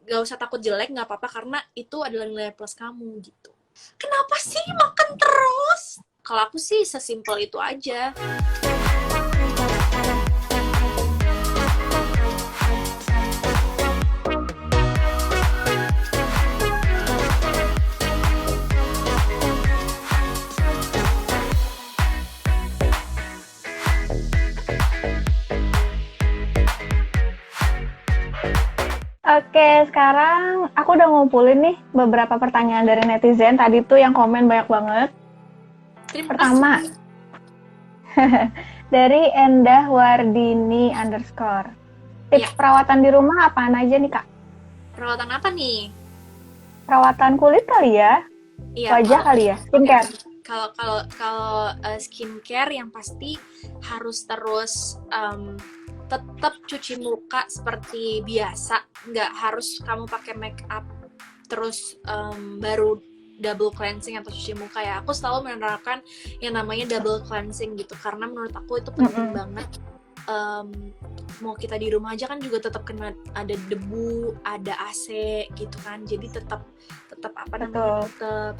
gak usah takut jelek, nggak apa-apa karena itu adalah nilai plus kamu gitu. Kenapa sih makan terus? Kalau aku sih sesimpel itu aja. Oke, sekarang aku udah ngumpulin nih beberapa pertanyaan dari netizen. Tadi tuh yang komen banyak banget. Terima Pertama, kasih. dari Endah Wardini _ Ya, tips perawatan di rumah apaan aja nih, Kak? perawatan apa nih? Perawatan kulit kali ya? Iya, Wajah kalau kali ya? oke, Skincare? kalau kalau kalau skincare yang pasti harus terus tetap cuci muka seperti biasa, nggak harus kamu pakai make up terus baru double cleansing atau cuci muka ya. Aku selalu menerapkan yang namanya double cleansing gitu karena menurut aku itu penting banget. Mau kita di rumah aja kan juga tetap kena ada debu, ada AC gitu kan, jadi tetap tetap apa namanya Betul. tetap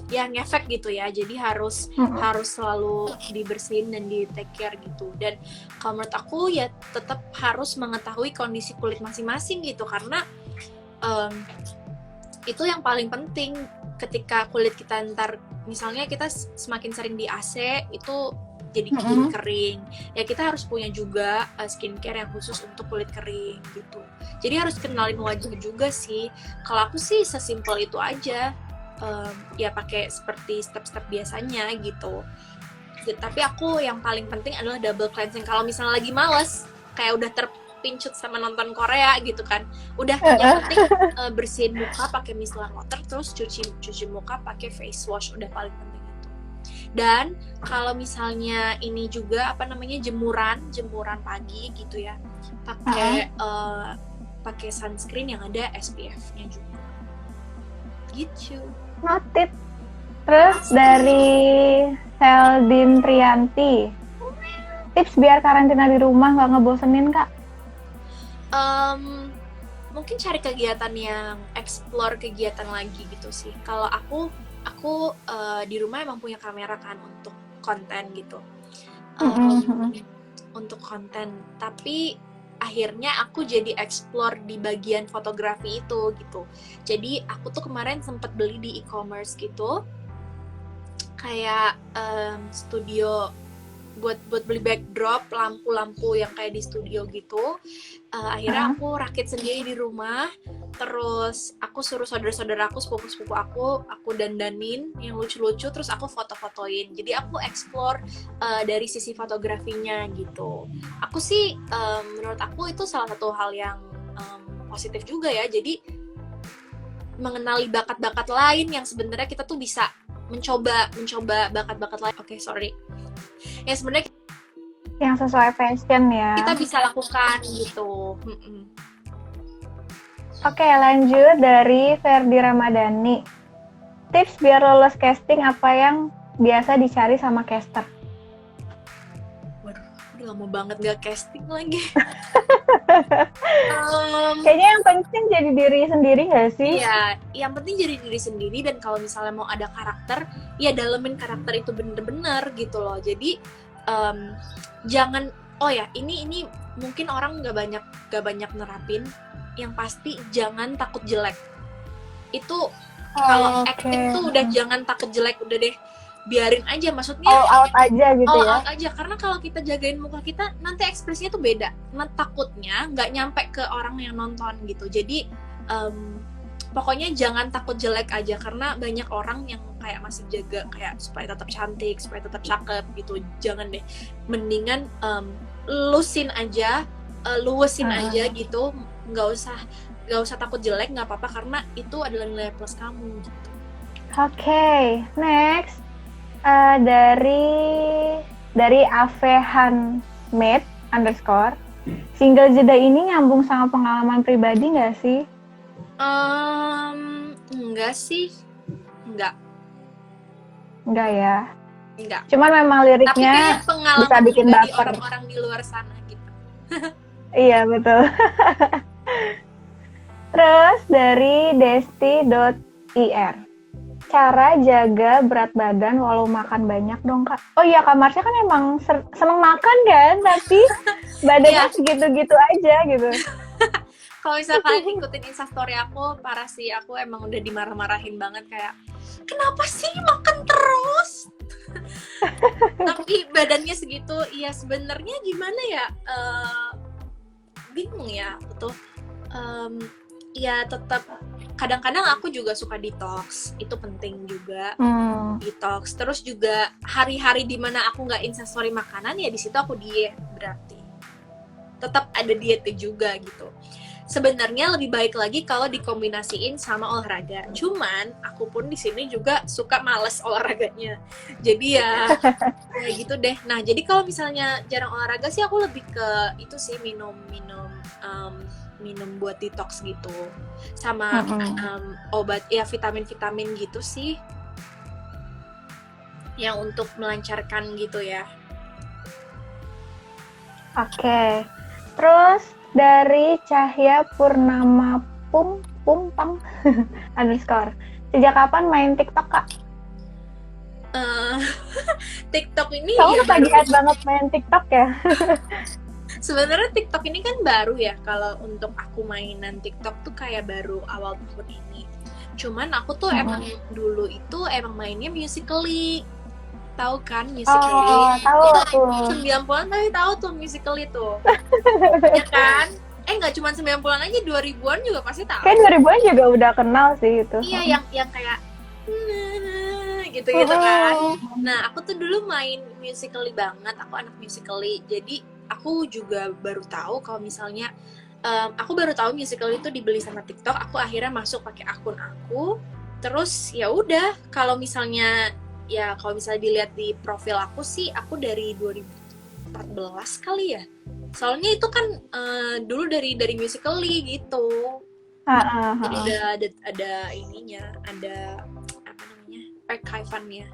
ya ngefek gitu ya, jadi harus selalu dibersihin dan di take care gitu. Dan kalau menurut aku ya tetap harus mengetahui kondisi kulit masing-masing gitu karena itu yang paling penting. Ketika kulit kita ntar misalnya kita semakin sering di AC itu jadi kering ya, kita harus punya juga skincare yang khusus untuk kulit kering gitu. Jadi harus kenalin wajah juga sih. Kalau aku sih sesimpel itu aja, ya pakai seperti step-step biasanya gitu. Tapi aku yang paling penting adalah double cleansing. Kalau misalnya lagi males kayak udah terpincut sama nonton Korea gitu kan, udah yang penting bersihin muka pakai micellar water, terus cuci muka pakai face wash, udah paling penting itu. Dan kalau misalnya ini juga apa namanya jemuran pagi gitu ya, pakai sunscreen yang ada SPF-nya juga gitu. Noted. Terus dari Seldin Trianti, tips biar karantina di rumah nggak ngebosenin, Kak? Mungkin cari kegiatan yang explore kegiatan lagi gitu sih. Kalau aku di rumah emang punya kamera kan untuk konten gitu, untuk konten. Tapi akhirnya aku jadi explore di bagian fotografi itu gitu. Jadi aku tuh kemarin sempet beli di e-commerce gitu, kayak studio buat beli backdrop, lampu-lampu yang kayak di studio gitu. Akhirnya aku rakit sendiri di rumah, terus aku suruh saudara-saudara aku, sepupu-sepupu aku dandanin yang lucu-lucu, terus aku foto-fotoin. Jadi aku explore dari sisi fotografinya gitu. Aku sih menurut aku itu salah satu hal yang positif juga ya. Jadi mengenali bakat-bakat lain yang sebenarnya kita tuh bisa mencoba bakat-bakat lain. Oke, sorry. Ya sebenarnya yang sesuai passion ya. Kita bisa lakukan gitu. Oke, lanjut dari Ferdi Ramadhani. Tips biar lolos casting apa yang biasa dicari sama caster? Waduh, udah lama banget gak casting lagi. Kayaknya yang penting jadi diri sendiri gak sih? Iya, yang penting jadi diri sendiri, dan kalau misalnya mau ada karakter, ya dalemin karakter itu bener-bener gitu loh. Jadi jangan, oh ya ini mungkin orang gak banyak nerapin. Yang pasti jangan takut jelek. Itu kalau acting tuh udah jangan takut jelek, udah deh biarin aja, maksudnya all out aja gitu all ya. out aja, karena kalau kita jagain muka kita nanti ekspresinya tuh beda. Nah, takutnya nggak nyampe ke orang yang nonton gitu. Jadi pokoknya jangan takut jelek aja, karena banyak orang yang kayak masih jaga kayak supaya tetap cantik, supaya tetap cakep gitu. Jangan deh, mendingan luwesin aja gitu. Nggak usah takut jelek, nggak apa-apa karena itu adalah nilai plus kamu gitu. Oke, next dari Avehan Made _ single jeda ini nyambung sama pengalaman pribadi nggak sih? Enggak sih, enggak ya. Enggak. Cuman memang liriknya bisa bikin baper orang-orang di luar sana gitu. Iya betul. Terus dari desti.ir, cara jaga berat badan walau makan banyak dong Kak. Oh iya, Kak Marsha kan emang seneng makan kan, tapi badannya Iya, segitu-gitu aja gitu. kalau misalkan ikutin instastory aku, parah sih, aku emang udah dimarah-marahin banget kayak, kenapa sih makan terus? Tapi badannya segitu, ya sebenarnya gimana ya? Bingung ya, aku tuh. Ya tetap kadang-kadang aku juga suka detox, itu penting juga. Detox, terus juga hari-hari dimana aku nggak instastory makanan, ya di situ aku diet, berarti tetap ada dietnya juga gitu. Sebenarnya lebih baik lagi kalau dikombinasiin sama olahraga. Cuman aku pun di sini juga suka males olahraganya. Jadi ya ya gitu deh. Nah, jadi kalau misalnya jarang olahraga sih aku lebih ke itu sih minum buat detox gitu. Sama obat ya vitamin-vitamin gitu sih. Yang untuk melancarkan gitu ya. Oke. Terus dari Cahya Purnama Pumpang underscore. Sejak kapan main TikTok, Kak? TikTok ini Kamu ya ketagihan banget main TikTok ya? sebenarnya TikTok ini kan baru ya. Kalau untuk aku mainan TikTok tuh kayak baru awal tahun ini. Cuman aku tuh emang dulu itu emang mainnya Musical.ly. Tahu kan Musical.ly? Oh, tahu aku. 90-an tapi tahu tuh Musical.ly tuh. Ya kan? Nggak cuma 90-an aja, 2000-an juga pasti tahu. Kayak 2000-an juga udah kenal sih itu. Iya, yang kayak gitu-gitu kan. Nah, aku tuh dulu main Musical.ly banget. Aku anak Musical.ly. Jadi, aku juga baru tahu kalau misalnya aku baru tahu Musical.ly itu dibeli sama TikTok. Aku akhirnya masuk pakai akun aku. Terus ya udah, kalau misalnya dilihat di profil aku sih, aku dari 2014 kali ya. Soalnya itu kan dulu dari Musical.ly gitu. Jadi ada ininya, ada apa namanya, archive-nya.